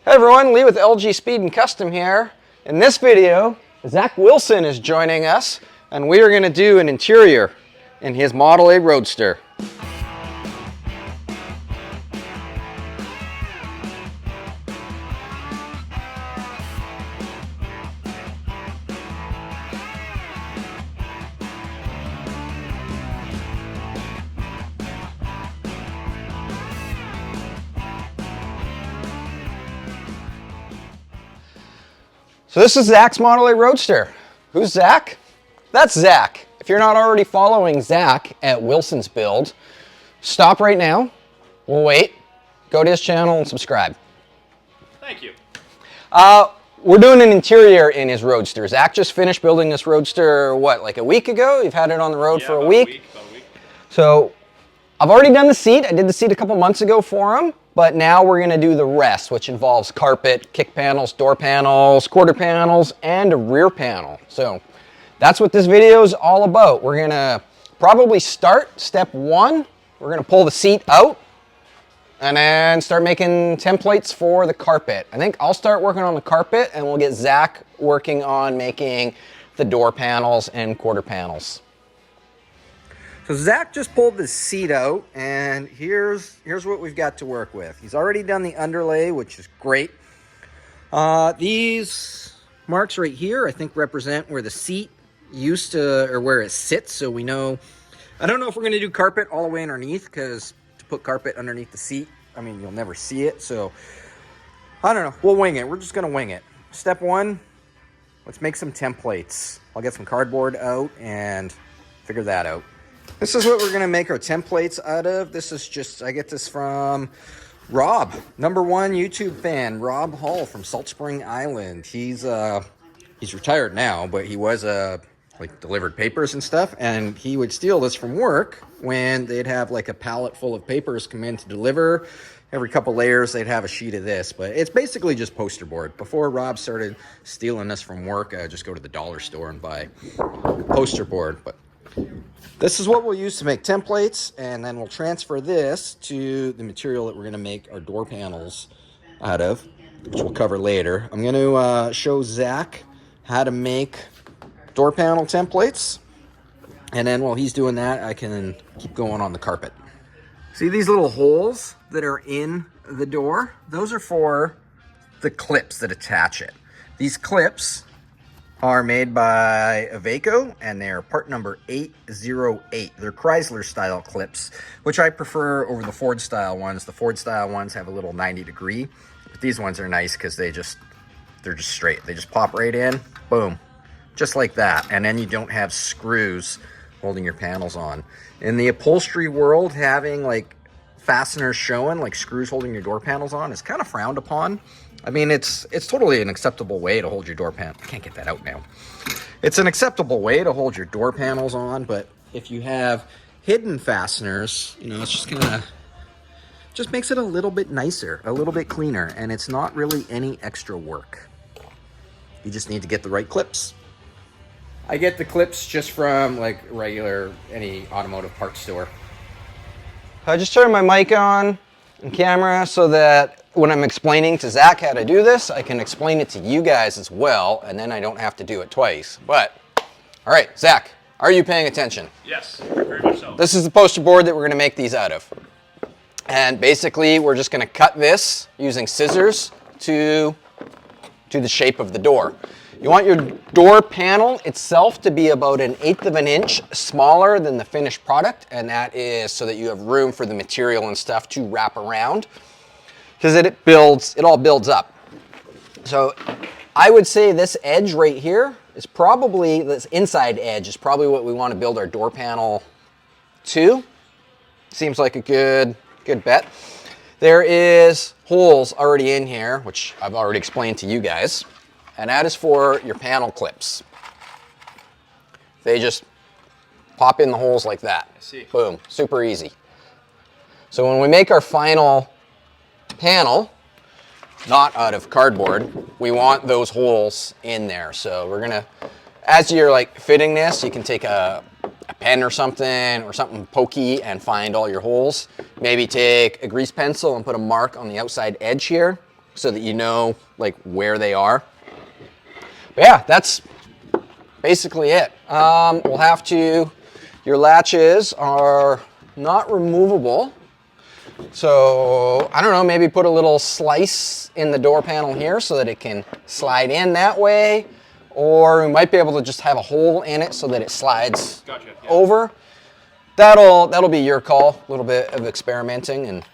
Hey everyone, Lee with LG Speed and Custom here. In this video, Zach Willson is joining us, and we are going to do an interior in his Model A Roadster. So this is Zach's Model A Roadster. Who's Zach? That's Zach. If you're not already following Zach at Wilson's Build, stop right now. We'll wait. Go to his channel and subscribe. Thank you. We're doing an interior in his Roadster. Zach just finished building this Roadster, what, like a week ago? You've had it on the road for a week? About a week. So I've already done the seat. I did the seat a couple months ago for him. But now we're going to do the rest, which involves carpet, kick panels, door panels, quarter panels, and a rear panel. So that's what this video is all about. We're going to probably start step one. We're going to pull the seat out and then start making templates for the carpet. I think I'll start working on the carpet and we'll get Zach working on making the door panels and quarter panels. So Zach just pulled the seat out, and here's what we've got to work with. He's already done the underlay, which is great. These marks right here, I think, represent where the seat used to, or where it sits, so we know. I don't know if we're going to do carpet all the way underneath, because to put carpet underneath the seat, I mean, you'll never see it, so I don't know. We'll wing it. We're just going to wing it. Step one, let's make some templates. I'll get some cardboard out and figure that out. This is what we're going to make our templates out of. This is just, I get this from Rob, #1 YouTube fan, Rob Hall from Salt Spring Island. He's retired now, but he was like delivered papers and stuff, and he would steal this from work when they'd have like a pallet full of papers come in to deliver. Every couple layers, they'd have a sheet of this, but it's basically just poster board. Before Rob started stealing this from work, I would just go to the dollar store and buy poster board, but this is what we'll use to make templates, and then we'll transfer this to the material that we're going to make our door panels out of, which we'll cover later. I'm going to show Zach how to make door panel templates, and then while he's doing that, I can keep going on the carpet. See these little holes that are in the door? Those are for the clips that attach it. These clips are made by Aveco, and they're part number 808. They're Chrysler style clips, which I prefer over the Ford style ones. The Ford style ones have a little 90-degree, but these ones are nice because they're just straight. They just pop right in, boom, just like that. And then you don't have screws holding your panels on. In the upholstery world, having like fasteners showing, like screws holding your door panels on, is kind of frowned upon. I mean, it's totally an acceptable way to hold your door panel. I can't get that out now. It's an acceptable way to hold your door panels on, but if you have hidden fasteners, you know, it's just gonna, just makes it a little bit nicer, a little bit cleaner, and it's not really any extra work. You just need to get the right clips. I get the clips just from like regular, any automotive parts store. I just turned my mic on and camera so that when I'm explaining to Zach how to do this, I can explain it to you guys as well, and then I don't have to do it twice. But, all right, Zach, are you paying attention? Yes, very much so. This is the poster board that we're going to make these out of. And basically, we're just going to cut this using scissors to the shape of the door. You want your door panel itself to be about 1/8 of an inch smaller than the finished product, and that is so that you have room for the material and stuff to wrap around, because it all builds up. So I would say this edge right here is probably, this inside edge is probably what we want to build our door panel to. Seems like a good bet. There is holes already in here, which I've already explained to you guys. And that is for your panel clips. They just pop in the holes like that. I see. Boom, super easy. So when we make our final panel, not out of cardboard, we want those holes in there. So we're gonna, as you're like fitting this, you can take a pen or something pokey and find all your holes. Maybe take a grease pencil and put a mark on the outside edge here. so that you know like where they are. But yeah, that's basically it. We'll have to, your latches are not removable. So I don't know, maybe put a little slice in the door panel here so that it can slide in that way. Or we might be able to just have a hole in it so that it slides over. That'll be your call, a little bit of experimenting. And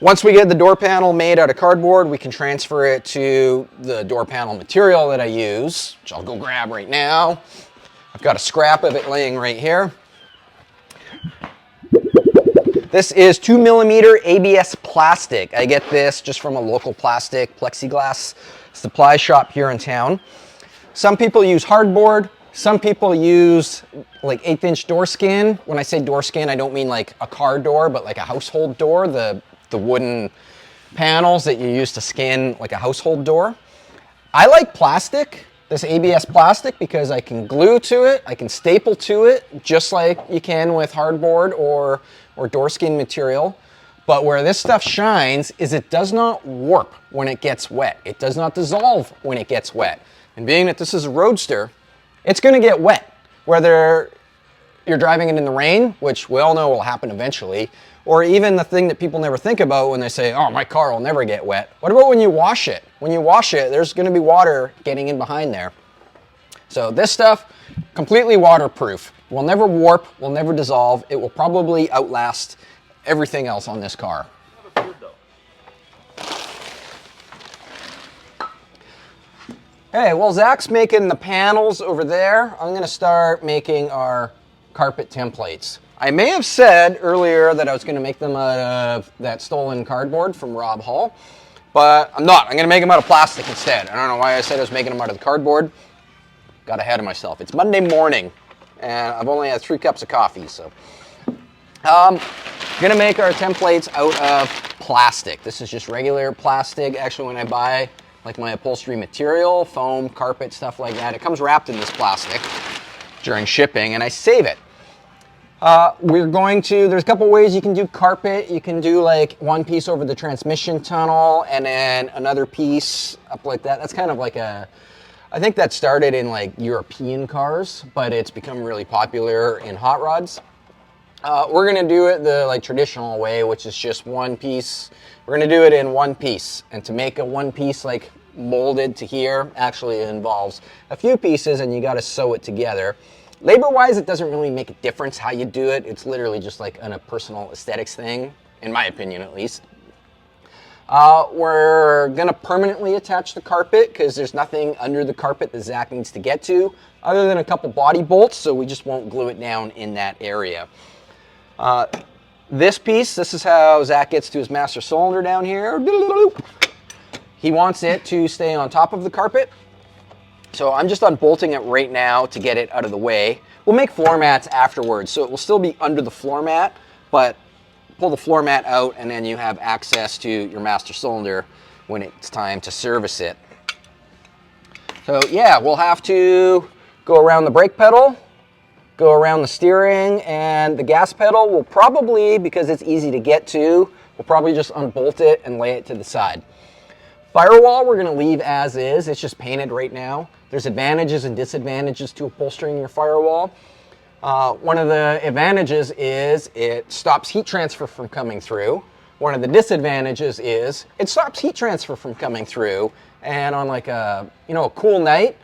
once we get the door panel made out of cardboard, we can transfer it to the door panel material that I use, which I'll go grab right now. I've got a scrap of it laying right here. This is 2mm ABS plastic. I get this just from a local plastic plexiglass supply shop here in town. Some people use hardboard. Some people use like 1/8" door skin. When I say door skin, I don't mean like a car door, but like a household door, the wooden panels that you use to skin like a household door. I like plastic, this ABS plastic, because I can glue to it, I can staple to it, just like you can with hardboard or door skin material. But where this stuff shines is it does not warp when it gets wet. It does not dissolve when it gets wet. And being that this is a Roadster, it's gonna get wet. Whether you're driving it in the rain, which we all know will happen eventually, or even the thing that people never think about when they say, oh, my car will never get wet. What about when you wash it? When you wash it, there's gonna be water getting in behind there. So this stuff, completely waterproof. Will never warp, will never dissolve. It will probably outlast everything else on this car. Hey, well, Zach's making the panels over there. I'm gonna start making our carpet templates. I may have said earlier that I was gonna make them out of that stolen cardboard from Rob Hall, but I'm not. I'm gonna make them out of plastic instead. I don't know why I said I was making them out of the cardboard. Got ahead of myself. It's Monday morning, and I've only had 3 cups of coffee, so. Gonna make our templates out of plastic. This is just regular plastic. Actually, when I buy like my upholstery material, foam, carpet, stuff like that, it comes wrapped in this plastic during shipping, and I save it. There's a couple ways you can do carpet. You can do like one piece over the transmission tunnel and then another piece up like that. That's kind of like I think that started in like European cars, but it's become really popular in hot rods. We're gonna do it the like traditional way, which is just one piece. We're gonna do it in one piece. And to make a one piece like molded to here, actually it involves a few pieces and you gotta sew it together. Labor-wise, it doesn't really make a difference how you do it. It's literally just like a personal aesthetics thing, in my opinion at least. We're gonna permanently attach the carpet because there's nothing under the carpet that Zach needs to get to other than a couple body bolts, so we just won't glue it down in that area. This is how Zach gets to his master cylinder down here. He wants it to stay on top of the carpet. So I'm just unbolting it right now to get it out of the way. We'll make floor mats afterwards, so it will still be under the floor mat, but pull the floor mat out and then you have access to your master cylinder when it's time to service it. So yeah, we'll have to go around the brake pedal, go around the steering, and the gas pedal will probably, because it's easy to get to, we'll probably just unbolt it and lay it to the side. Firewall we're gonna leave as is, it's just painted right now. There's advantages and disadvantages to upholstering your firewall. One of the advantages is it stops heat transfer from coming through. One of the disadvantages is it stops heat transfer from coming through. And on like a cool night,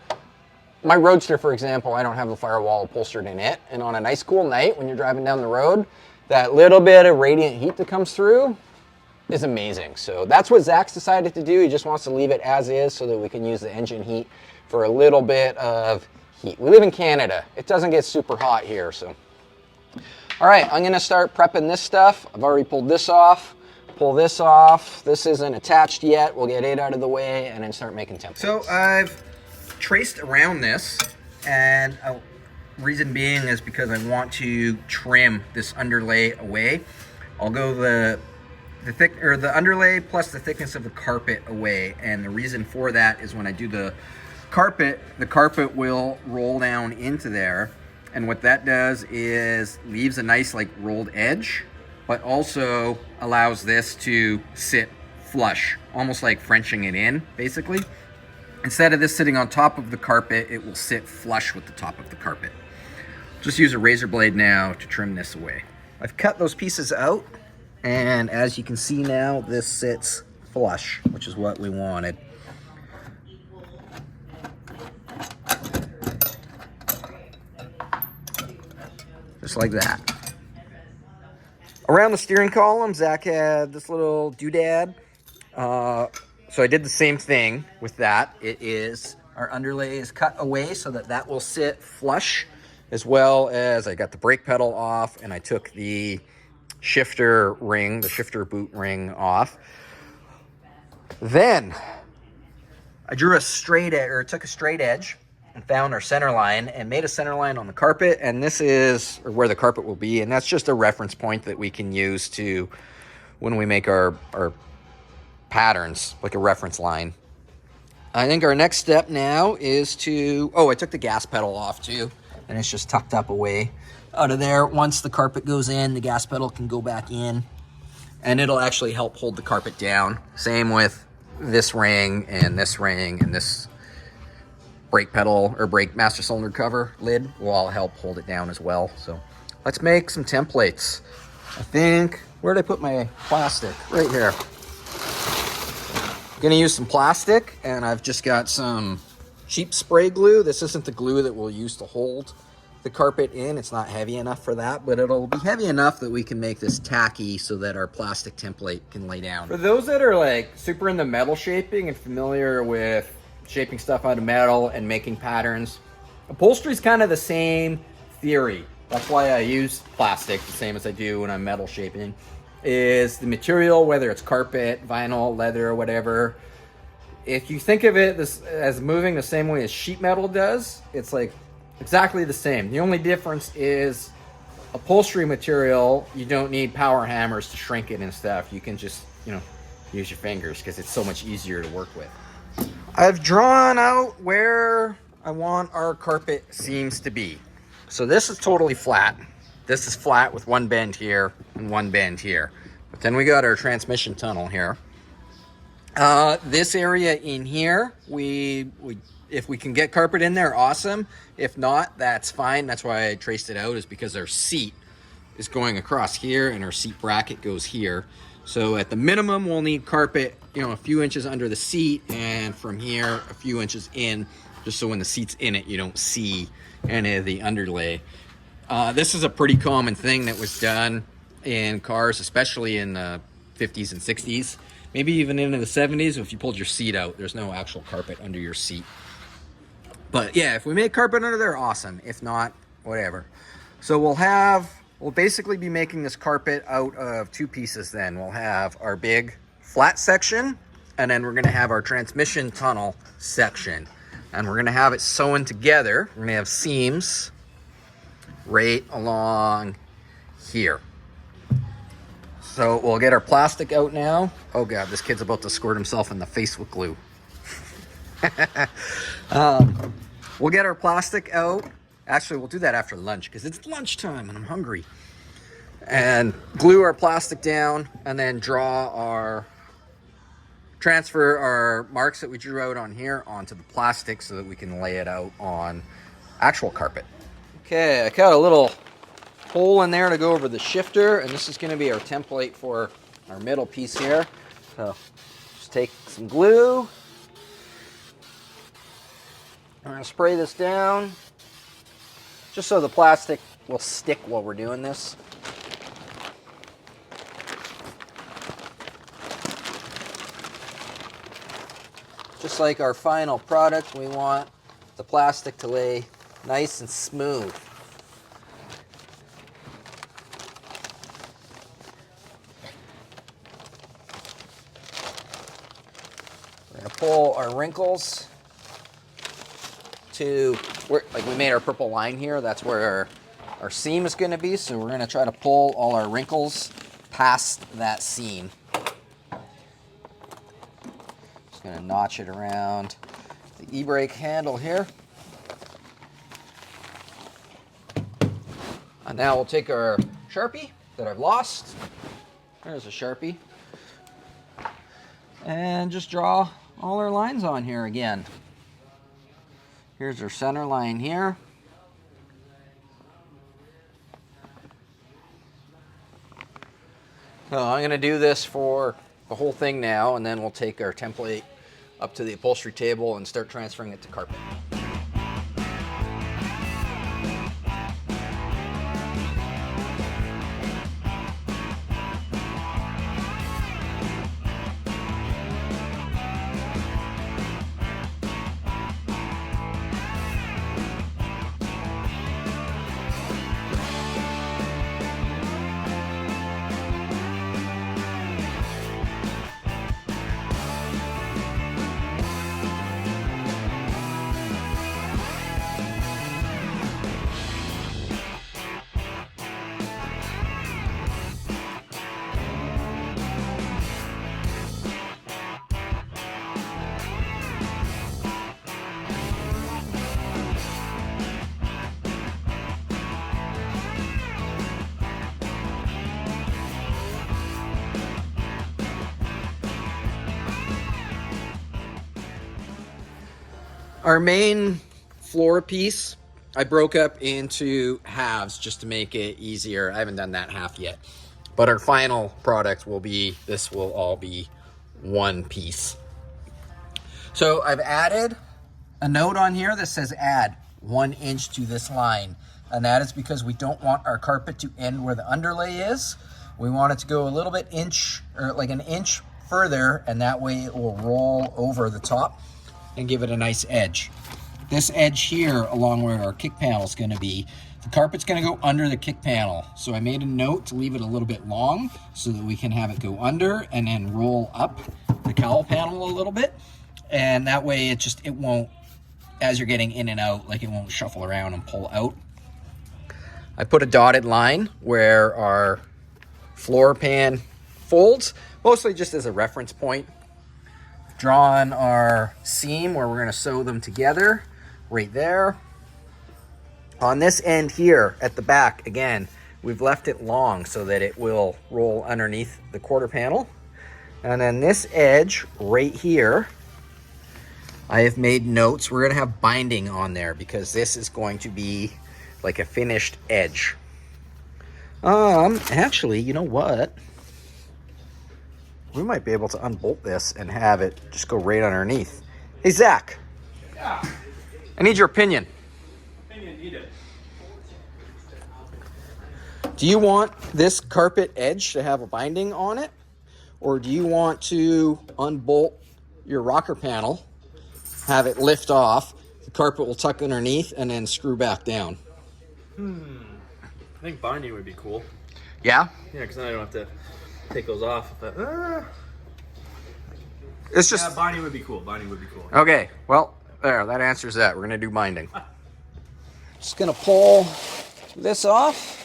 my Roadster, for example, I don't have the firewall upholstered in it. And on a nice cool night when you're driving down the road, that little bit of radiant heat that comes through is amazing. So that's what Zach's decided to do. He just wants to leave it as is so that we can use the engine heat for a little bit of heat. We live in Canada. It doesn't get super hot here, so. All right, I'm gonna start prepping this stuff. I've already pulled this off. Pull this off. This isn't attached yet. We'll get it out of the way and then start making templates. So I've traced around this, and reason being is because I want to trim this underlay away. I'll go the underlay plus the thickness of the carpet away, and the reason for that is when I do the carpet will roll down into there, and what that does is leaves a nice like rolled edge, but also allows this to sit flush, almost like Frenching it in, basically. Instead of this sitting on top of the carpet, it will sit flush with the top of the carpet. Just use a razor blade now to trim this away. I've cut those pieces out, and as you can see now, this sits flush, which is what we wanted. Just like that. Around the steering column, Zach had this little doodad. So I did the same thing with that. Our underlay is cut away so that that will sit flush, as well as I got the brake pedal off and I took the shifter ring, the shifter boot ring off. Then I drew a straight edge, or took a straight edge and found our center line and made a center line on the carpet. And this is where the carpet will be. And that's just a reference point that we can use to when we make our patterns, like a reference line. I think our next step now is to, I took the gas pedal off too, and it's just tucked up away out of there. Once the carpet goes in, the gas pedal can go back in, and it'll actually help hold the carpet down. Same with this ring and this brake pedal or brake master cylinder cover lid will all help hold it down as well. So let's make some templates. I think, where did I put my plastic? Right here. Gonna use some plastic, and I've just got some cheap spray glue. This isn't the glue that we'll use to hold the carpet in. It's not heavy enough for that, but it'll be heavy enough that we can make this tacky so that our plastic template can lay down. For those that are like super into metal shaping and familiar with shaping stuff out of metal and making patterns, upholstery is kind of the same theory. That's why I use plastic the same as I do when I'm metal shaping. Is the material, whether it's carpet, vinyl, leather, or whatever, if you think of it as moving the same way as sheet metal does, it's like exactly the same. The only difference is upholstery material, you don't need power hammers to shrink it and stuff. You can just, use your fingers because it's so much easier to work with. I've drawn out where I want our carpet seams to be. So this is totally flat. This is flat with one bend here and one bend here. But then we got our transmission tunnel here. This area in here, if we can get carpet in there, awesome. If not, that's fine. That's why I traced it out, is because our seat is going across here and our seat bracket goes here. So at the minimum, we'll need carpet, a few inches under the seat, and from here, a few inches in, just so when the seat's in it, you don't see any of the underlay. This is a pretty common thing that was done in cars, especially in the 50s and 60s, maybe even into the 70s. If you pulled your seat out, there's no actual carpet under your seat. But yeah, if we make carpet under there, awesome. If not, whatever. So we'll basically be making this carpet out of two pieces then. We'll have our big flat section, and then we're gonna have our transmission tunnel section. And we're gonna have it sewn together. We're gonna have seams right along here. So we'll get our plastic out now. Oh God, this kid's about to squirt himself in the face with glue. We'll get our plastic out. Actually, we'll do that after lunch because it's lunchtime and I'm hungry. And glue our plastic down, and then transfer our marks that we drew out on here onto the plastic so that we can lay it out on actual carpet. Okay, I cut a little hole in there to go over the shifter, and this is going to be our template for our middle piece here. So just take some glue. I'm going to spray this down just so the plastic will stick while we're doing this. Just like our final product, we want the plastic to lay nice and smooth. We're going to pull our wrinkles to where, like we made our purple line here, that's where our seam is going to be. So we're going to try to pull all our wrinkles past that seam. Just going to notch it around the e-brake handle here. And now we'll take our Sharpie that I've lost. There's a Sharpie. and just draw all our lines on here again. Here's our center line here. So I'm going to do this for the whole thing now, and then we'll take our template up to the upholstery table and start transferring it to carpet. Our main floor piece, I broke up into halves just to make it easier. I haven't done that half yet. But our final product will be, this will all be one piece. So I've added a note on here that says add 1 inch to this line. And that is because we don't want our carpet to end where the underlay is. We want it to go a little bit like an inch further, and that way it will roll over the top and give it a nice edge. This edge here, along where our kick panel is going to be, the carpet's going to go under the kick panel. So I made a note to leave it a little bit long so that we can have it go under and then roll up the cowl panel a little bit. And that way it won't, as you're getting in and out, like it won't shuffle around and pull out. I put a dotted line where our floor pan folds, mostly just as a reference point. Drawn our seam where we're going to sew them together right there. On this end here at the back, again, we've left it long so that it will roll underneath the quarter panel. And then this edge right here, I have made notes. We're going to have binding on there because this is going to be like a finished edge. Actually, you know what? We might be able to unbolt this and have it just go right underneath. Hey, Zach. Yeah. I need your opinion. Opinion needed. Do you want this carpet edge to have a binding on it? Or do you want to unbolt your rocker panel, have it lift off, the carpet will tuck underneath, and then screw back down? I think binding would be cool. Yeah? Yeah, because then I don't have to take those off. But, It's just... yeah, binding would be cool. Binding would be cool. Okay, well, there, that answers that. We're going to do binding. Just going to pull this off.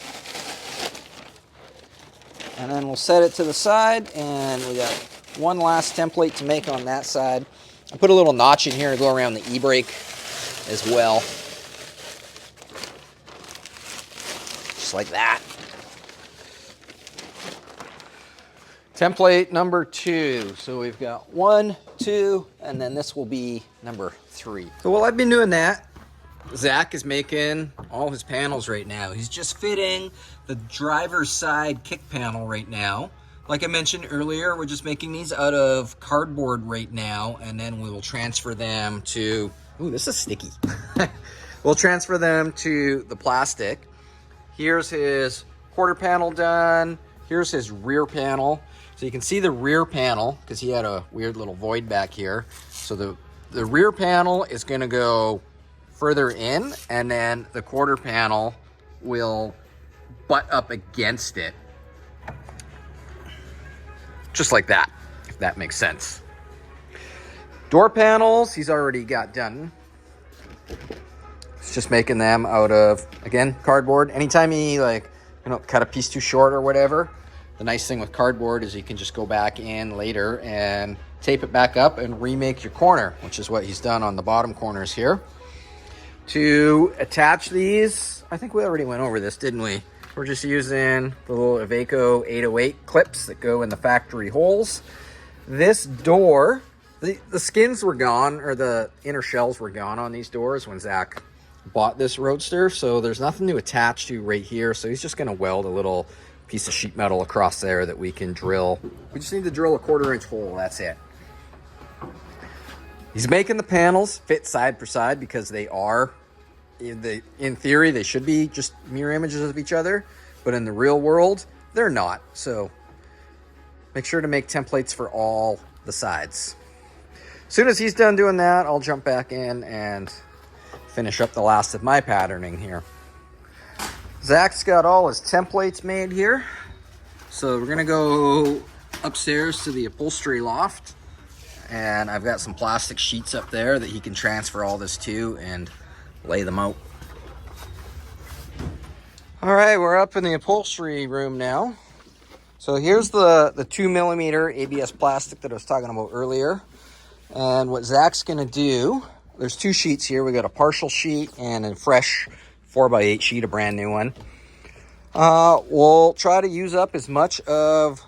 And then we'll set it to the side. And we got one last template to make on that side. I put a little notch in here to go around the e-brake as well. Just like that. Template number 2. So we've got 1, 2, and then this will be number 3. So while I've been doing that, Zach is making all his panels right now. He's just fitting the driver's side kick panel right now. Like I mentioned earlier, we're just making these out of cardboard right now, and then we will transfer them to, ooh, this is sticky. We'll transfer them to the plastic. Here's his quarter panel done. Here's his rear panel. So you can see the rear panel because he had a weird little void back here. So the rear panel is going to go further in, and then the quarter panel will butt up against it. Just like that, if that makes sense. Door panels, he's already got done. It's just making them out of, again, cardboard. Anytime he cut a piece too short or whatever, the nice thing with cardboard is you can just go back in later and tape it back up and remake your corner, which is what he's done on the bottom corners here. To attach these, I think we already went over this, didn't we? We're just using the little Iveco 808 clips that go in the factory holes. This door, the skins were gone, or the inner shells were gone on these doors when Zach bought this Roadster, so there's nothing to attach to right here, so he's just going to weld a little piece of sheet metal across there that we can drill. We just need to drill a 1/4 inch hole, that's it. He's making the panels fit side for side because they are, in theory, they should be just mirror images of each other, but in the real world, they're not. So make sure to make templates for all the sides. As soon as he's done doing that, I'll jump back in and finish up the last of my patterning here. Zach's got all his templates made here. So we're gonna go upstairs to the upholstery loft, and I've got some plastic sheets up there that he can transfer all this to and lay them out. All right, we're up in the upholstery room now. So here's the 2mm ABS plastic that I was talking about earlier. And what Zach's gonna do, there's 2 sheets here. We got a partial sheet and a fresh 4x8 sheet, a brand new one. We'll try to use up as much of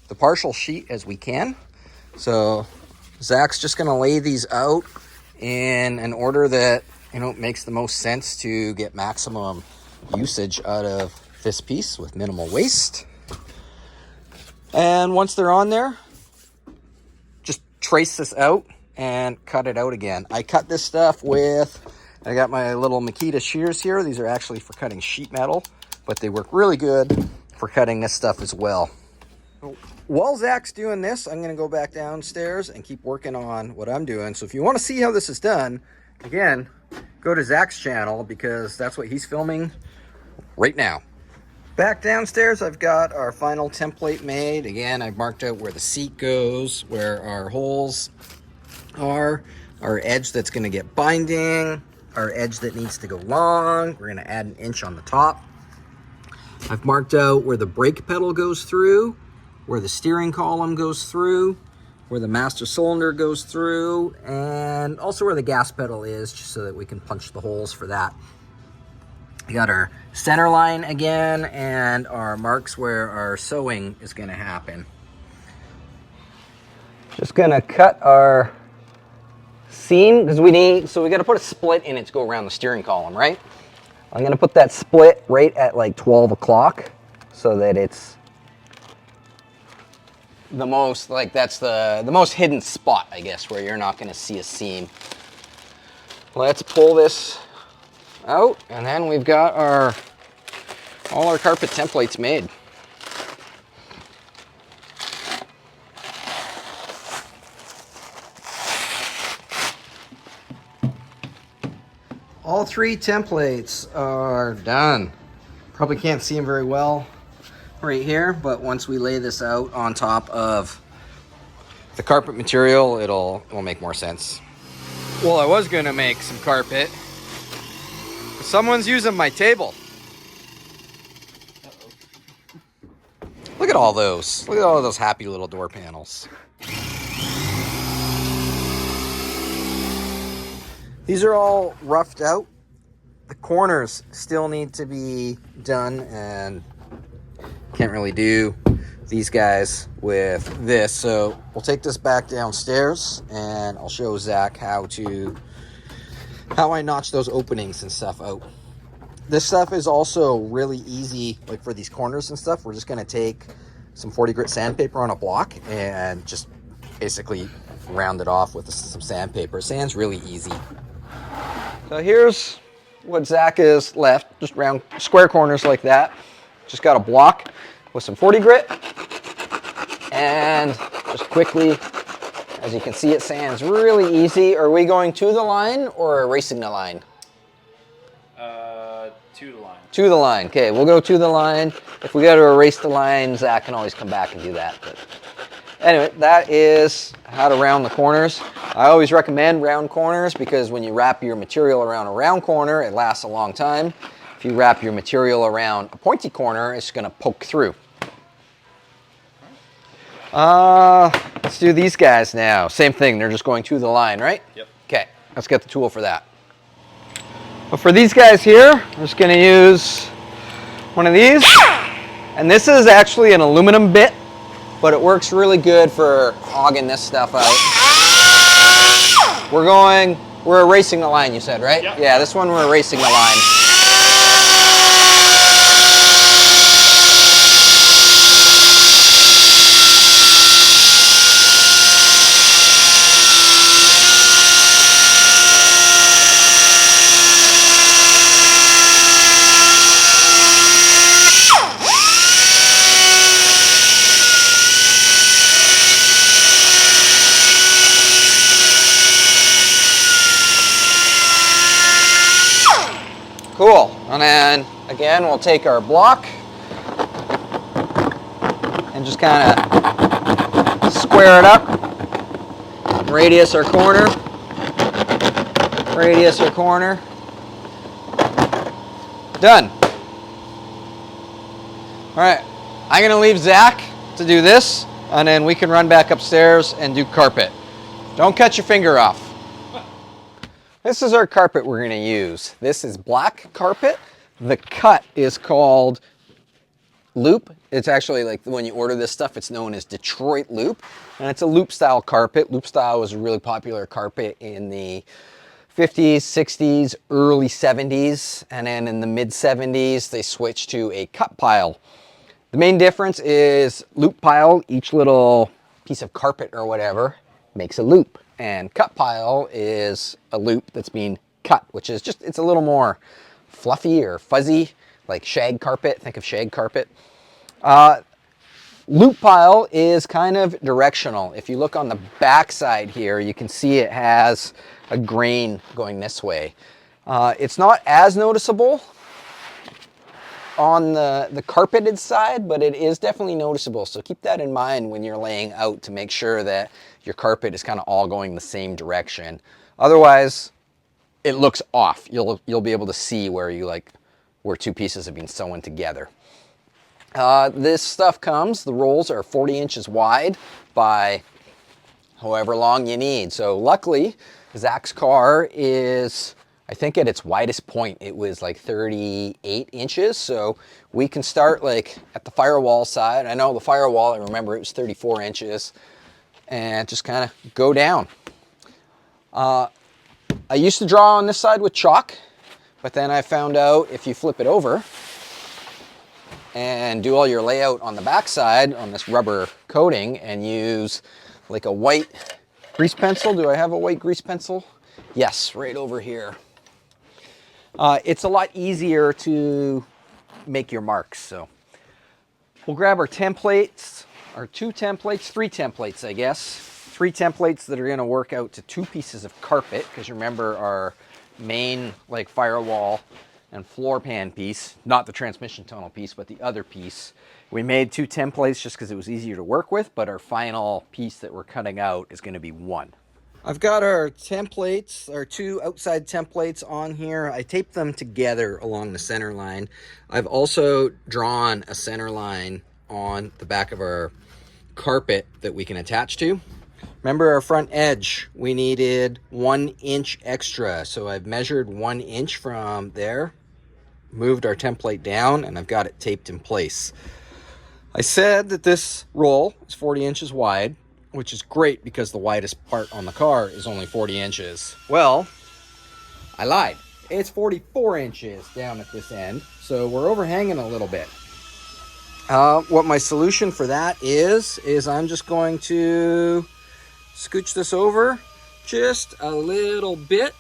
the partial sheet as we can. So Zach's just gonna lay these out in an order that, makes the most sense to get maximum usage out of this piece with minimal waste. And once they're on there, just trace this out and cut it out again. I cut this stuff I got my little Makita shears here. These are actually for cutting sheet metal, but they work really good for cutting this stuff as well. While Zach's doing this, I'm gonna go back downstairs and keep working on what I'm doing. So if you wanna see how this is done, again, go to Zach's channel because that's what he's filming right now. Back downstairs, I've got our final template made. Again, I've marked out where the seat goes, where our holes are, our edge that's gonna get binding, our edge that needs to go long. We're gonna add 1 inch on the top. I've marked out where the brake pedal goes through, where the steering column goes through, where the master cylinder goes through, and also where the gas pedal is, just so that we can punch the holes for that. We got our center line again, and our marks where our sewing is gonna happen. Just gonna cut our seam, because we gotta put a split in it to go around the steering column, right? I'm gonna put that split right at like 12 o'clock so that it's the most, that's the most hidden spot, I guess, where you're not gonna see a seam. Let's pull this out, and then we've got all our carpet templates made. All 3 templates are done. Probably can't see them very well right here, but once we lay this out on top of the carpet material, it'll make more sense. Well, I was gonna make some carpet. Someone's using my table. Look at all those. Look at all those happy little door panels. These are all roughed out. The corners still need to be done, and can't really do these guys with this. So we'll take this back downstairs and I'll show Zach how I notch those openings and stuff out. This stuff is also really easy, like for these corners and stuff. We're just gonna take some 40 grit sandpaper on a block and just basically round it off with some sandpaper. Sand's really easy. So here's what Zach is left, just round square corners like that. Just got a block with some 40 grit, and just quickly, as you can see, it sands really easy. Are we going to the line or erasing the line? To the line. To the line. Okay, we'll go to the line. If we got to erase the line, Zach can always come back and do that. But anyway, that is how to round the corners. I always recommend round corners because when you wrap your material around a round corner, it lasts a long time. If you wrap your material around a pointy corner, it's going to poke through. Let's do these guys now. Same thing, they're just going to the line, right? Yep. Okay, let's get the tool for that. But for these guys here, I'm just going to use one of these. And this is actually an aluminum bit. but it works really good for hogging this stuff out. We're erasing the line, you said, right? Yep. Yeah, this one we're erasing the line. Cool, and then again, we'll take our block and just kind of square it up, radius our corner, done. All right, I'm gonna leave Zach to do this, and then we can run back upstairs and do carpet. Don't cut your finger off. This is our carpet we're going to use. This is black carpet. The cut is called Loop. It's actually like when you order this stuff, it's known as Detroit Loop. And it's a loop style carpet. Loop style was a really popular carpet in the 50s, 60s, early 70s. And then in the mid 70s, they switched to a cut pile. The main difference is loop pile, each little piece of carpet or whatever makes a loop. And cut pile is a loop that's being cut, which is just, it's a little more fluffy or fuzzy, like shag carpet. Think of shag carpet. Loop pile is kind of directional. If you look on the back side here, you can see it has a grain going this way. It's not as noticeable on the carpeted side, but it is definitely noticeable. So keep that in mind when you're laying out to make sure that your carpet is kind of all going the same direction. Otherwise, it looks off. You'll be able to see where where two pieces have been sewn together. This stuff comes, the rolls are 40 inches wide by however long you need. So luckily, Zach's car is, I think at its widest point, it was like 38 inches. So we can start like at the firewall side. I know the firewall, I remember it was 34 inches. And just kind of go down. I used to draw on this side with chalk, but then I found out if you flip it over and do all your layout on the back side on this rubber coating and use like a white grease pencil. Do I have a white grease pencil? Yes, right over here. It's a lot easier to make your marks. So we'll grab our templates. Our three templates, I guess. 3 templates that are going to work out to 2 pieces of carpet, because remember our main like firewall and floor pan piece, not the transmission tunnel piece, but the other piece. We made 2 templates just because it was easier to work with, but our final piece that we're cutting out is going to be 1. I've got our templates, our 2 outside templates on here. I taped them together along the center line. I've also drawn a center line on the back of our carpet that we can attach to. Remember our front edge, we needed 1 inch extra. So I've measured 1 inch from there, moved our template down, and I've got it taped in place. I said that this roll is 40 inches wide, which is great because the widest part on the car is only 40 inches. Well, I lied. It's 44 inches down at this end, so we're overhanging a little bit. What my solution for that is I'm just going to scooch this over just a little bit,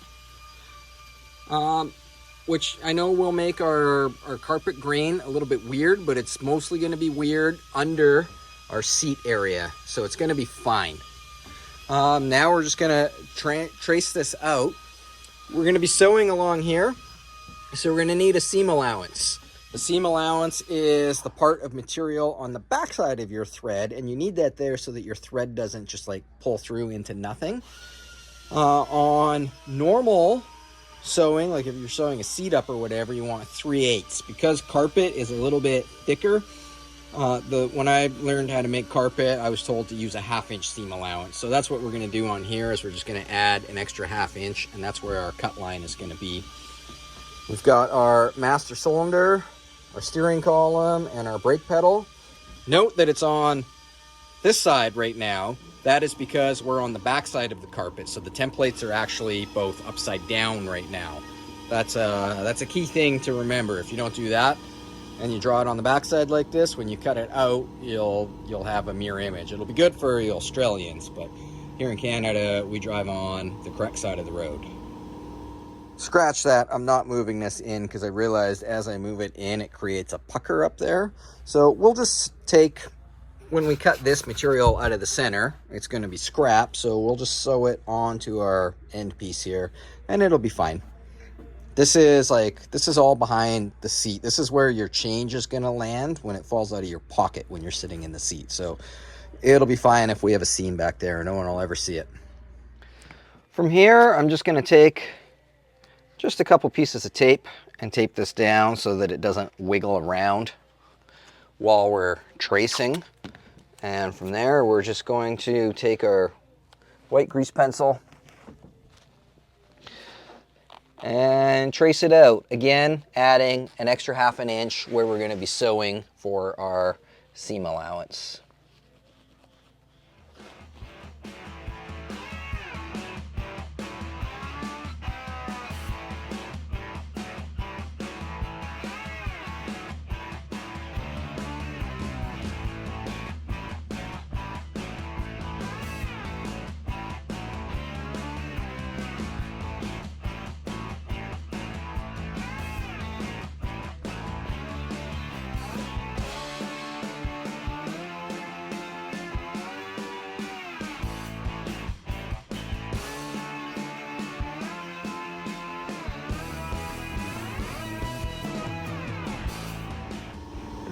which I know will make our carpet grain a little bit weird, but it's mostly going to be weird under our seat area, so it's going to be fine. Now we're just going to trace this out. We're going to be sewing along here, so we're going to need a seam allowance. The seam allowance is the part of material on the backside of your thread, and you need that there so that your thread doesn't just like pull through into nothing. On normal sewing, like if you're sewing a seat up or whatever, you want 3/8. Because carpet is a little bit thicker, when I learned how to make carpet, I was told to use a 1/2 inch seam allowance. So that's what we're going to do on here, is we're just going to add an extra 1/2 inch, and that's where our cut line is going to be. We've got our master cylinder, our steering column, and our brake pedal. Note that it's on this side right now, that is because we're on the back side of the carpet. So the templates are actually both upside down right now. That's a key thing to remember. If you don't do that and you draw it on the back side like this, when you cut it out, you'll have a mirror image. It'll be good for you Australians, but here in Canada, we drive on the correct side of the road. Scratch that. I'm not moving this in because I realized as I move it in, it creates a pucker up there. So we'll just take, when we cut this material out of the center, it's going to be scrap. So we'll just sew it onto our end piece here and it'll be fine. This is all behind the seat. This is where your change is going to land when it falls out of your pocket when you're sitting in the seat. So it'll be fine if we have a seam back there. No one will ever see it. From here, I'm just going to take just a couple pieces of tape and tape this down so that it doesn't wiggle around while we're tracing. And from there, we're just going to take our white grease pencil and trace it out. Again, adding an extra ½ inch where we're going to be sewing for our seam allowance.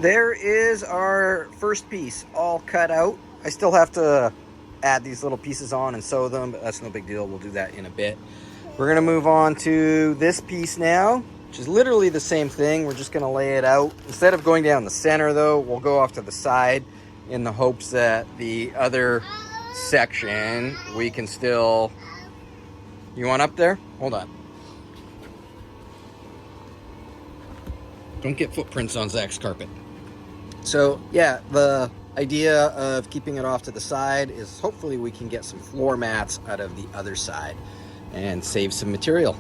There is our first piece all cut out. I still have to add these little pieces on and sew them, but that's no big deal. We'll do that in a bit. We're gonna move on to this piece now, which is literally the same thing. We're just gonna lay it out. Instead of going down the center though, we'll go off to the side in the hopes that the other section we can still... You want up there? Hold on. Don't get footprints on Zach's carpet. So yeah, the idea of keeping it off to the side is hopefully we can get some floor mats out of the other side and save some material.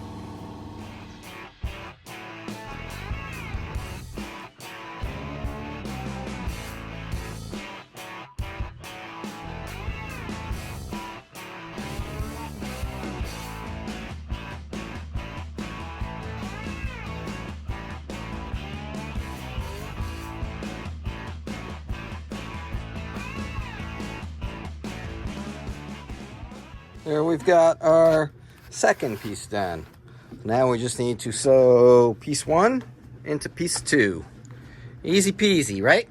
There we've got our second piece done. Now we just need to sew piece 1 into piece 2. Easy peasy, right?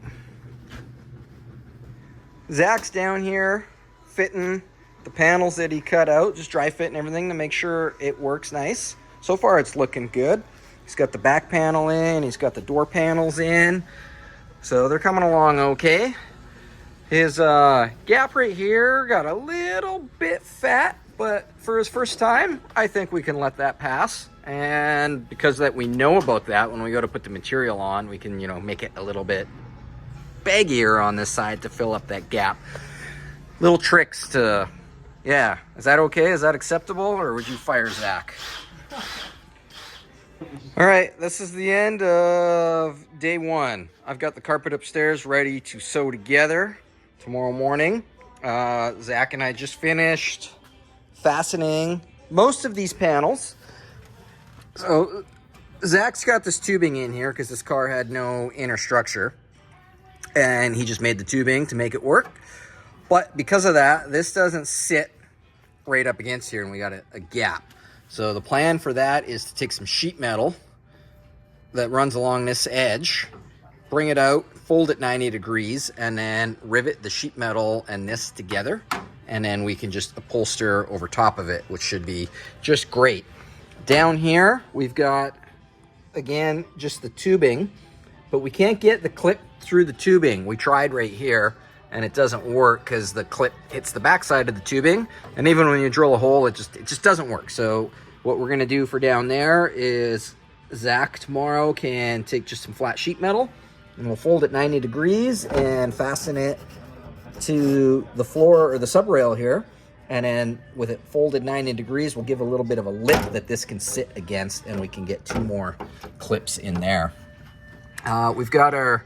Zach's down here fitting the panels that he cut out, just dry fitting everything to make sure it works nice. So far it's looking good. He's got the back panel in, he's got the door panels in, so they're coming along okay. His gap right here got a little bit fat, but for his first time, I think we can let that pass. And because that we know about that, when we go to put the material on, we can, make it a little bit baggier on this side to fill up that gap. Little tricks to, yeah. Is that okay? Is that acceptable? Or would you fire Zach? All right, this is the end of day 1. I've got the carpet upstairs ready to sew together. Tomorrow morning, Zach and I just finished fastening most of these panels. So Zach's got this tubing in here because this car had no inner structure, and he just made the tubing to make it work. But because of that, this doesn't sit right up against here, and we got a gap. So the plan for that is to take some sheet metal that runs along this edge, bring it out, fold it 90 degrees, and then rivet the sheet metal and this together. And then we can just upholster over top of it, which should be just great. Down here, we've got, again, just the tubing, but we can't get the clip through the tubing. We tried right here, and it doesn't work because the clip hits the backside of the tubing. And even when you drill a hole, it just doesn't work. So what we're gonna do for down there is Zach tomorrow can take just some flat sheet metal, and we'll fold it 90 degrees and fasten it to the floor or the sub rail here, and then with it folded 90 degrees, we'll give a little bit of a lip that this can sit against, and we can get 2 more clips in there. We've got our,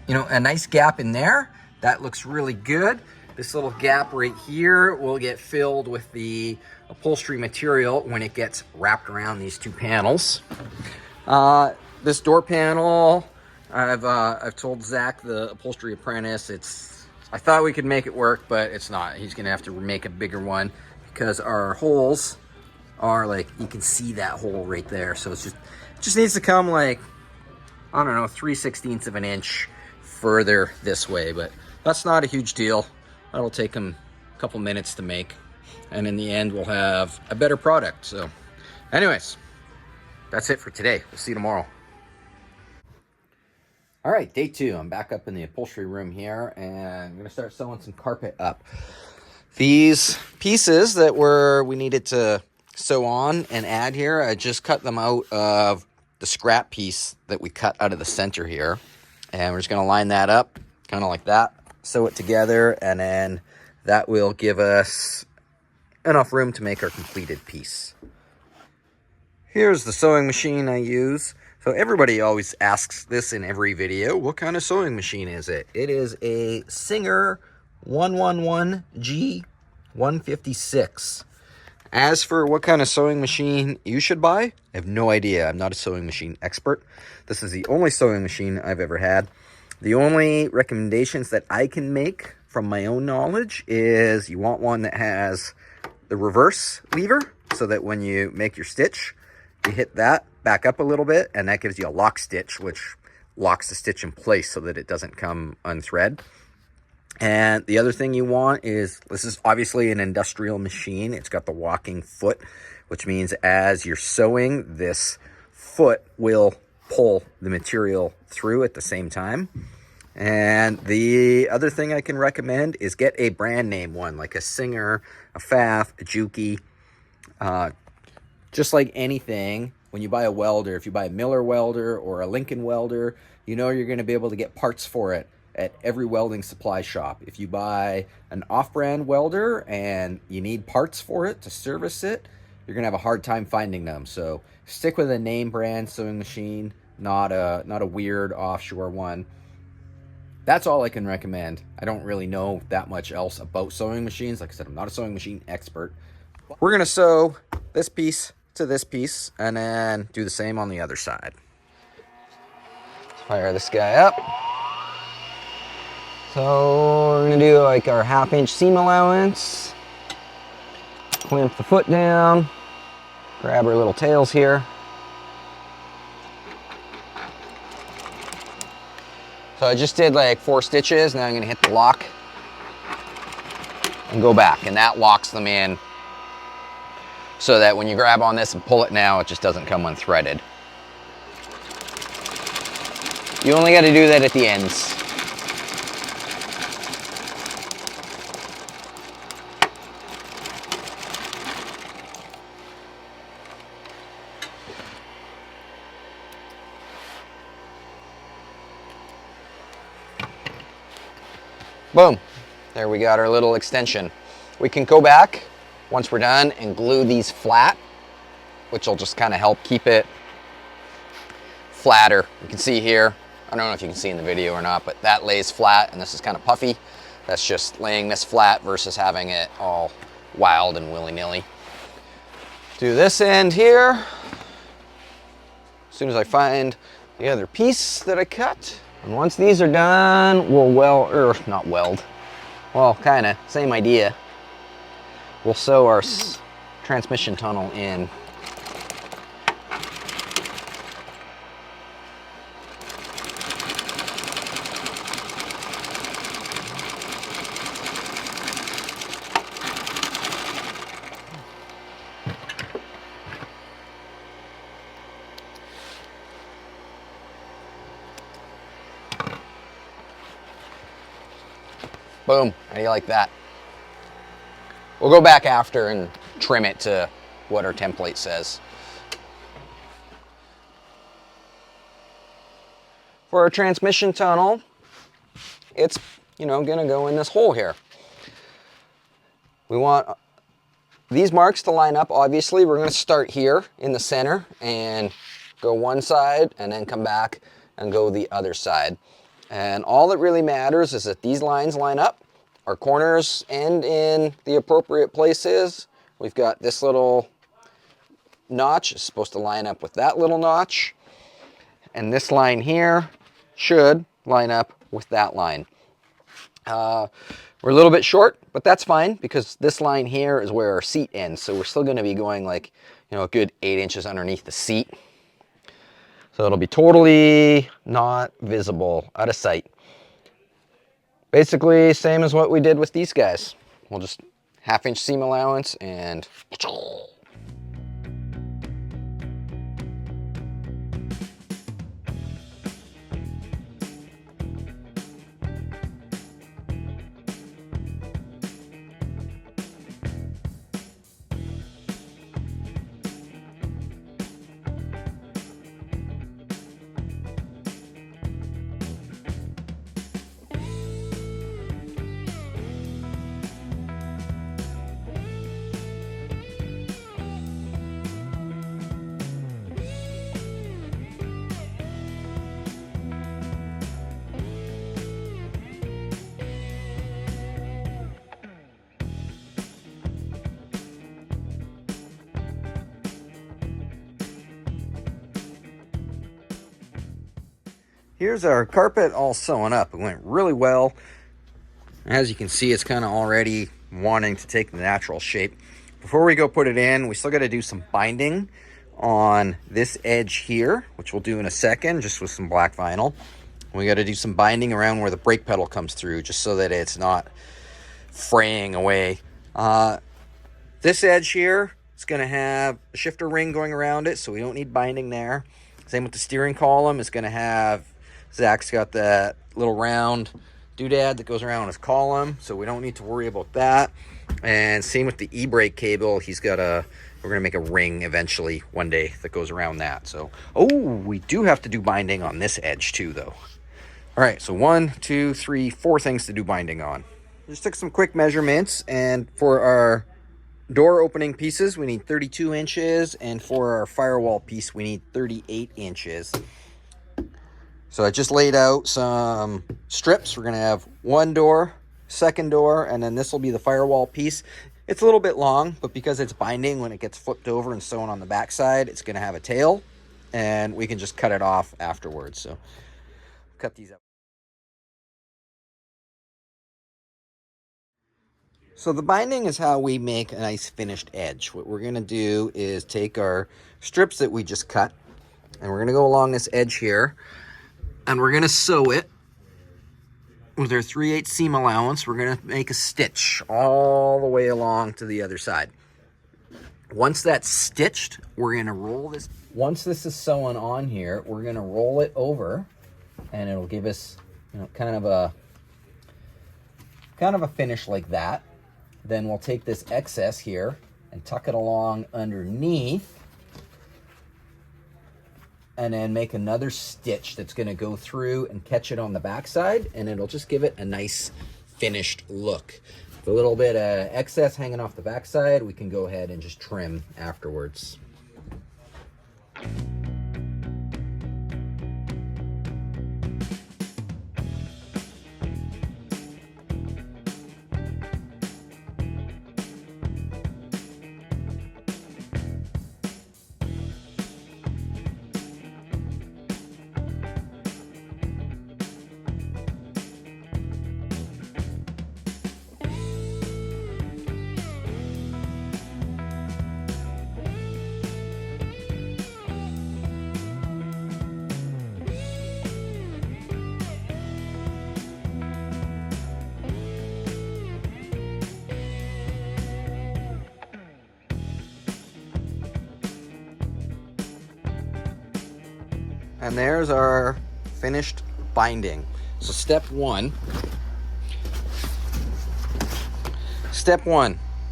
a nice gap in there. That looks really good. This little gap right here will get filled with the upholstery material when it gets wrapped around these 2 panels. This door panel, I've told Zach, the upholstery apprentice, I thought we could make it work, but it's not. He's gonna have to make a bigger one because our holes are like, you can see that hole right there. So it just needs to come like, I don't know, 3/16 of an inch further this way, but that's not a huge deal. That'll take them a couple minutes to make. And in the end, we'll have a better product. So anyways, that's it for today. We'll see you tomorrow. All right, day 2. I'm back up in the upholstery room here, and I'm gonna start sewing some carpet up. These pieces that we needed to sew on and add here, I just cut them out of the scrap piece that we cut out of the center here. And we're just gonna line that up, kind of like that, sew it together, and then that will give us enough room to make our completed piece. Here's the sewing machine I use. So everybody always asks this in every video, what kind of sewing machine is it? It is a Singer 111G 156. As for what kind of sewing machine you should buy, I have no idea. I'm not a sewing machine expert. This is the only sewing machine I've ever had. The only recommendations that I can make from my own knowledge is you want one that has the reverse lever so that when you make your stitch, you hit that back up a little bit, and that gives you a lock stitch, which locks the stitch in place so that it doesn't come unthread. And the other thing you want is, this is obviously an industrial machine. It's got the walking foot, which means as you're sewing, this foot will pull the material through at the same time. And the other thing I can recommend is get a brand name one, like a Singer, a Pfaff, a Juki. Just like anything, when you buy a welder, if you buy a Miller welder or a Lincoln welder, you know you're going to be able to get parts for it at every welding supply shop. If you buy an off-brand welder and you need parts for it to service it, you're going to have a hard time finding them. So stick with a name brand sewing machine, not a weird offshore one. That's all I can recommend. I don't really know that much else about sewing machines. Like I said, I'm not a sewing machine expert. We're going to sew this piece to this piece and then do the same on the other side. Let's fire this guy up. So we're gonna do like our 1/2 inch seam allowance, clamp the foot down, grab our little tails here. So I just did like 4 stitches, now I'm gonna hit the lock and go back, and that locks them in so that when you grab on this and pull it now, it just doesn't come unthreaded. You only got to do that at the ends. Boom, there we got our little extension. We can go back once we're done and glue these flat, which will just kind of help keep it flatter. You can see here, I don't know if you can see in the video or not, but that lays flat and this is kind of puffy. That's just laying this flat versus having it all wild and willy-nilly. Do this end here. As soon as I find the other piece that I cut. And once these are done, we'll not weld. Well, kind of, same idea. We'll sew our transmission tunnel in. Boom, how do you like that? We'll go back after and trim it to what our template says. For our transmission tunnel, it's you know, gonna go in this hole here. We want these marks to line up. Obviously, we're gonna start here in the center and go one side and then come back and go the other side. And all that really matters is that these lines line up, our corners end in the appropriate places. We've got this little notch is supposed to line up with that little notch. And this line here should line up with that line. We're a little bit short, but that's fine because this line here is where our seat ends. So we're still going to be going like, you know, a good 8 inches underneath the seat. So it'll be totally not visible, out of sight. Basically, same as what we did with these guys. We'll just 1/2 inch seam allowance and... Here's our carpet all sewn up. It went really well. As you can see, it's kind of already wanting to take the natural shape. Before we go put it in, we still got to do some binding on this edge here, which we'll do in a second, just with some black vinyl. We got to do some binding around where the brake pedal comes through, just so that it's not fraying away. This edge here is going to have a shifter ring going around it, so we don't need binding there. Same with the steering column. It's going to have, Zach's got that little round doodad that goes around his column, so we don't need to worry about that. And same with the e-brake cable. He's got we're going to make a ring eventually one day that goes around that. So, oh, we do have to do binding on this edge too, though. All right, so 1, 2, 3, 4 things to do binding on. Just took some quick measurements, and for our door opening pieces, we need 32 inches, and for our firewall piece, we need 38 inches. So I just laid out some strips. We're going to have one door, second door, and then this will be the firewall piece. It's a little bit long, but because it's binding, when it gets flipped over and sewn on the backside, it's going to have a tail, and we can just cut it off afterwards. So cut these up. So the binding is how we make a nice finished edge. What we're going to do is take our strips that we just cut, and we're going to go along this edge here, and we're going to sew it with our 3/8 seam allowance. We're going to make a stitch all the way along to the other side. Once that's stitched, we're going to roll this. Once this is sewn on here, we're going to roll it over, and it'll give us, you know, kind of a finish like that. Then we'll take this excess here and tuck it along underneath, and then make another stitch that's going to go through and catch it on the backside, and it'll just give it a nice finished look. With a little bit of excess hanging off the backside, we can go ahead and just trim afterwards. And there's our finished binding. So step one,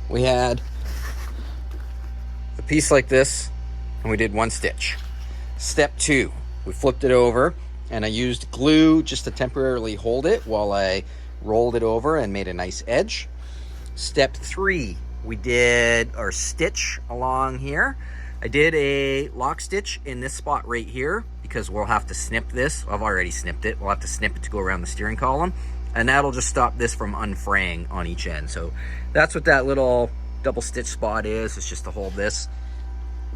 we had a piece like this, and we did one stitch. Step two, we flipped it over, and I used glue just to temporarily hold it while I rolled it over and made a nice edge. Step 3, we did our stitch along here. I did a lock stitch in this spot right here because we'll have to snip this. I've already snipped it. We'll have to snip it to go around the steering column, and that'll just stop this from unfraying on each end. So that's what that little double stitch spot is. It's just to hold this.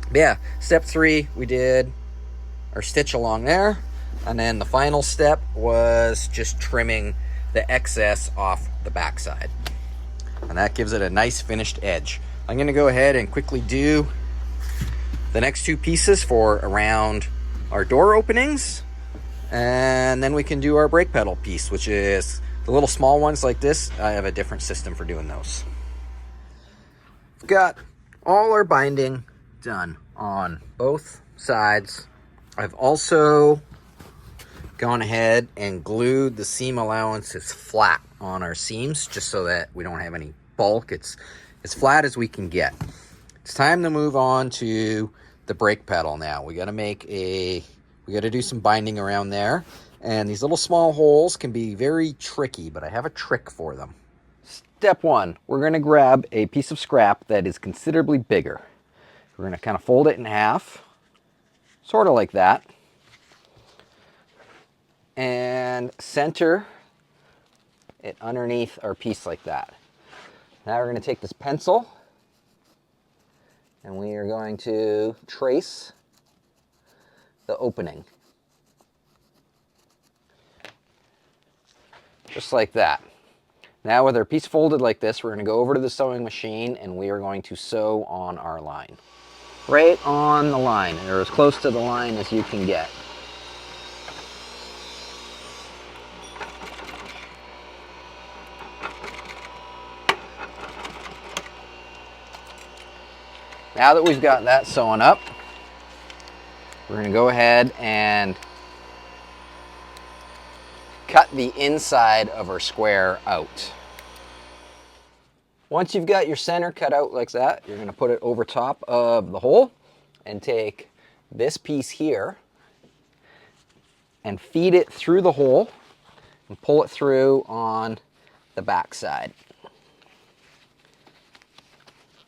But yeah, step 3, we did our stitch along there, and then the final step was just trimming the excess off the backside, and that gives it a nice finished edge. I'm going to go ahead and quickly do the next 2 pieces for around our door openings, and then we can do our brake pedal piece, which is the little small ones like this. I have a different system for doing those. We've got all our binding done on both sides. I've also gone ahead and glued the seam allowances flat on our seams just so that we don't have any bulk. It's as flat as we can get. It's time to move on to the brake pedal now. We got to do some binding around there, and these little small holes can be very tricky, but I have a trick for them. Step 1, we're going to grab a piece of scrap that is considerably bigger. We're going to kind of fold it in half, sort of like that, and center it underneath our piece like that. Now we're going to take this pencil and we are going to trace the opening. Just like that. Now with our piece folded like this, we're going to go over to the sewing machine and we are going to sew on our line. Right on the line, or as close to the line as you can get. Now that we've got that sewn up, we're going to go ahead and cut the inside of our square out. Once you've got your center cut out like that, you're going to put it over top of the hole and take this piece here and feed it through the hole and pull it through on the back side,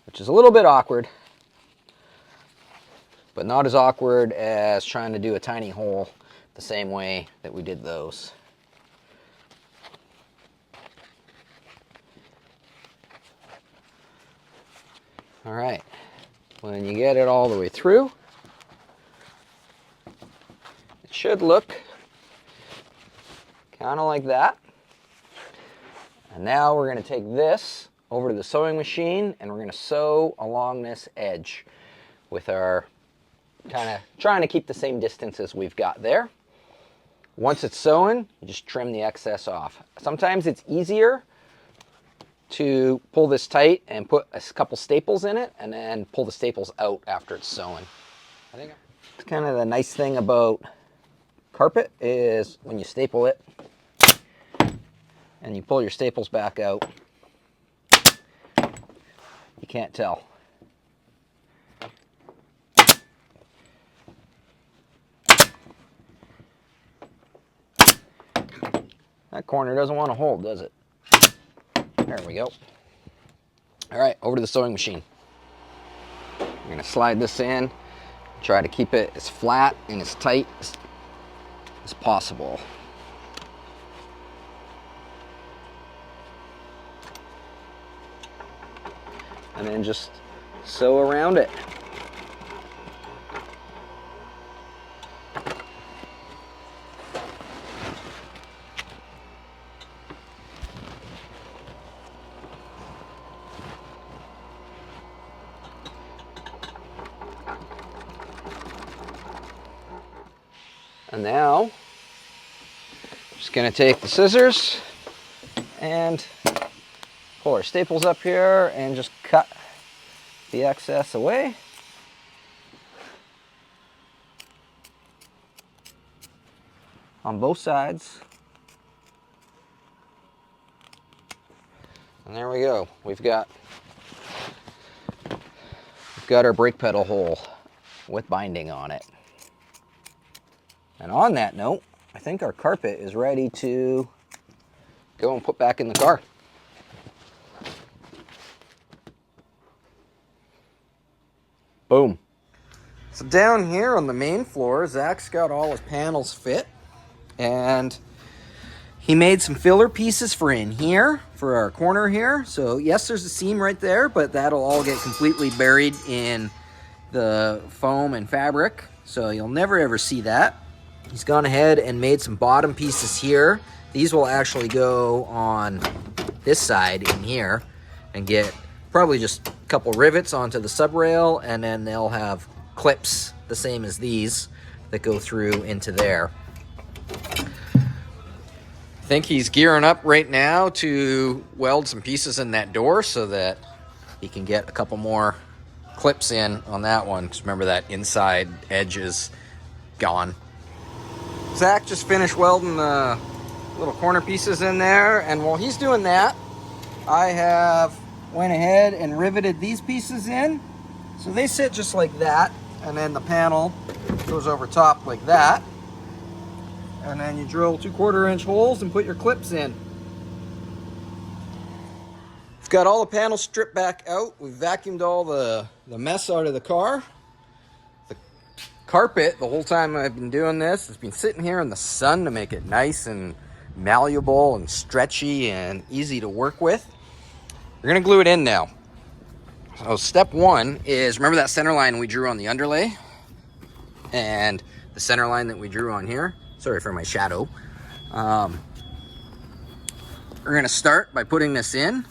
which is a little bit awkward, but not as awkward as trying to do a tiny hole the same way that we did those. All right, when you get it all the way through, it should look kind of like that. And now we're going to take this over to the sewing machine and we're going to sew along this edge with our kind of trying to keep the same distance as we've got there. Once it's sewn, you just trim the excess off. Sometimes it's easier to pull this tight and put a couple staples in it and then pull the staples out after it's sewn. I think it's kind of the nice thing about carpet is when you staple it and you pull your staples back out, you can't tell. That corner doesn't want to hold, does it? There we go. All right, over to the sewing machine. I'm going to slide this in, try to keep it as flat and as tight as possible. And then just sew around it. And now, just going to take the scissors and pull our staples up here and just cut the excess away. On both sides. And there we go. We've got our brake pedal hole with binding on it. And on that note, I think our carpet is ready to go and put back in the car. Boom. So down here on the main floor, Zach's got all his panels fit, and he made some filler pieces for in here, for our corner here. So yes, there's a seam right there, but that'll all get completely buried in the foam and fabric, so you'll never ever see that. He's gone ahead and made some bottom pieces here. These will actually go on this side in here and get probably just a couple rivets onto the sub rail, and then they'll have clips the same as these that go through into there. I think he's gearing up right now to weld some pieces in that door so that he can get a couple more clips in on that one, because remember that inside edge is gone. Zach just finished welding the little corner pieces in there, and while he's doing that, I have went ahead and riveted these pieces in. So they sit just like that, and then the panel goes over top like that. And then you drill 2/4 inch holes and put your clips in. We've got all the panels stripped back out. We've vacuumed all the mess out of the car. The carpet, the whole time I've been doing this, has been sitting here in the sun to make it nice and malleable and stretchy and easy to work with. We're gonna glue it in now. So step one is, remember that center line we drew on the underlay? And the center line that we drew on here? Sorry for my shadow. We're gonna start by putting this in,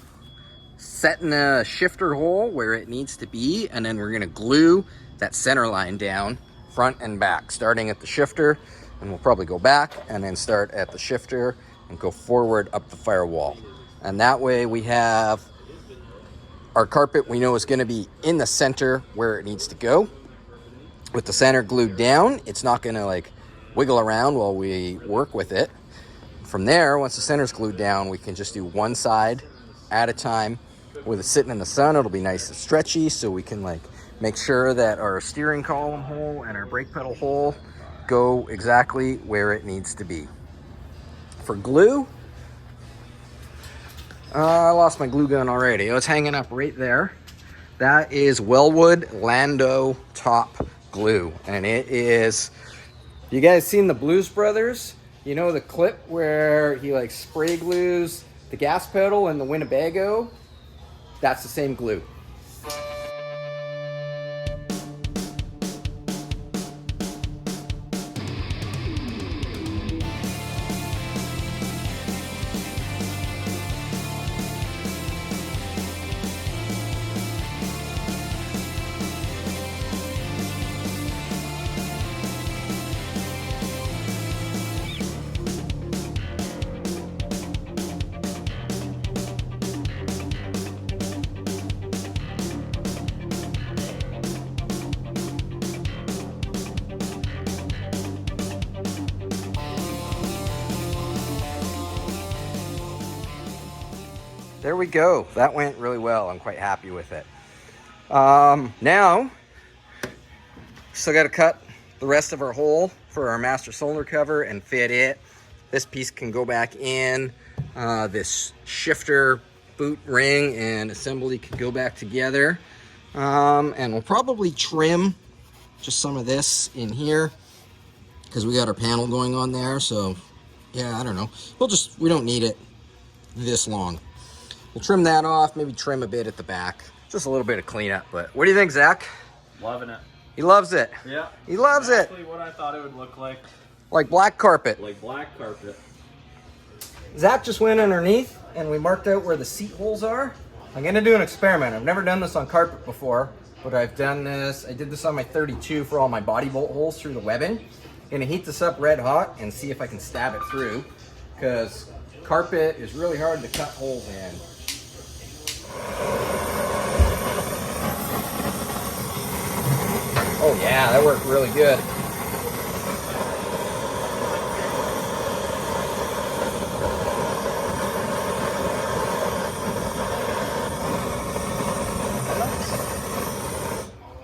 setting the shifter hole where it needs to be, and then we're gonna glue that center line down front and back, starting at the shifter, and we'll probably go back and then start at the shifter and go forward up the firewall. And that way we have our carpet we know is gonna be in the center where it needs to go. With the center glued down, it's not gonna like wiggle around while we work with it. From there, once the center's glued down, we can just do one side at a time. With it sitting in the sun, it'll be nice and stretchy, so we can like make sure that our steering column hole and our brake pedal hole go exactly where it needs to be. For glue, I lost my glue gun already. Oh, it's hanging up right there. That is Wellwood Lando Top Glue, and it is, you guys seen the Blues Brothers? You know the clip where he like spray glues the gas pedal in the Winnebago? That's the same glue. There we go. That went really well. I'm quite happy with it. Now, still got to cut the rest of our hole for our master cylinder cover and fit it. This piece can go back in. This shifter boot ring and assembly can go back together. And we'll probably trim just some of this in here because we got our panel going on there. So yeah, I don't know. We don't need it this long. We'll trim that off, maybe trim a bit at the back. Just a little bit of cleanup, but what do you think, Zach? Loving it. He loves it. Yeah. He loves it. Exactly what I thought it would look like. Like black carpet. Like black carpet. Zach just went underneath and we marked out where the seat holes are. I'm gonna do an experiment. I've never done this on carpet before, but I've done this. I did this on my 32 for all my body bolt holes through the webbing. Gonna heat this up red hot and see if I can stab it through, because carpet is really hard to cut holes in. Oh yeah, that worked really good.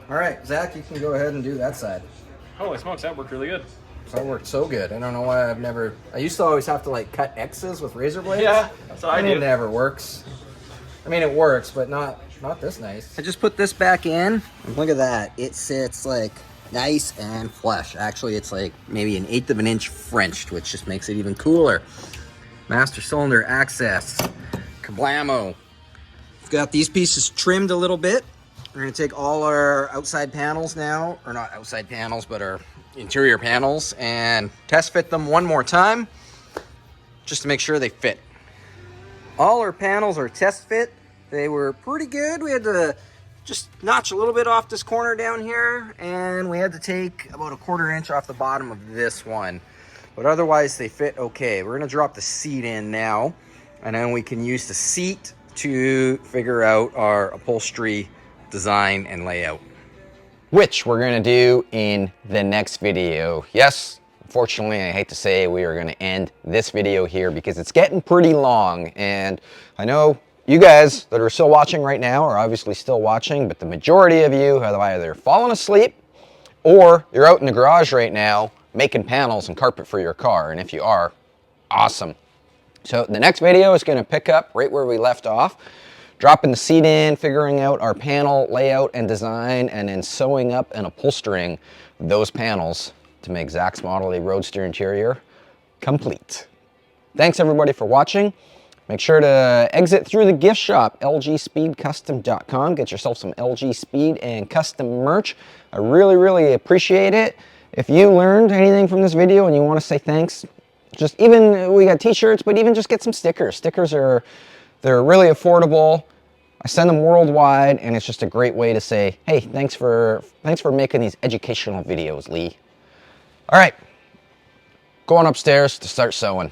All right, Zach, you can go ahead and do that side. Holy smokes, that worked really good. That worked so good. I don't know why I've never... I used to always have to like cut X's with razor blades. Yeah, that's what I And it do. never works. I mean, it works, but not this nice. I just put this back in. And look at that. It sits like nice and flush. Actually, it's like maybe 1/8 of an inch Frenched, which just makes it even cooler. Master cylinder access. Kablamo. We've got these pieces trimmed a little bit. We're gonna take all our outside panels now, or not outside panels, but our interior panels, and test fit them one more time, just to make sure they fit. All our panels are test fit. They were pretty good. We had to just notch a little bit off this corner down here, and we had to take about 1/4 inch off the bottom of this one. But otherwise they fit okay. We're gonna drop the seat in now, and then we can use the seat to figure out our upholstery design and layout. Which we're gonna do in the next video. Yes, unfortunately, I hate to say we are gonna end this video here because it's getting pretty long, and I know you guys that are still watching right now are obviously still watching, but the majority of you have either fallen asleep or you're out in the garage right now making panels and carpet for your car, and if you are, awesome. So the next video is gonna pick up right where we left off, dropping the seat in, figuring out our panel layout and design, and then sewing up and upholstering those panels to make Zach's Model A Roadster interior complete. Thanks everybody for watching. Make sure to exit through the gift shop, lgspeedcustom.com. Get yourself some LG Speed and custom merch. I really, really appreciate it. If you learned anything from this video and you want to say thanks, just even, we got t-shirts, but even just get some stickers. Stickers they're really affordable. I send them worldwide, and it's just a great way to say, hey, thanks for making these educational videos, Lee. All right, going upstairs to start sewing.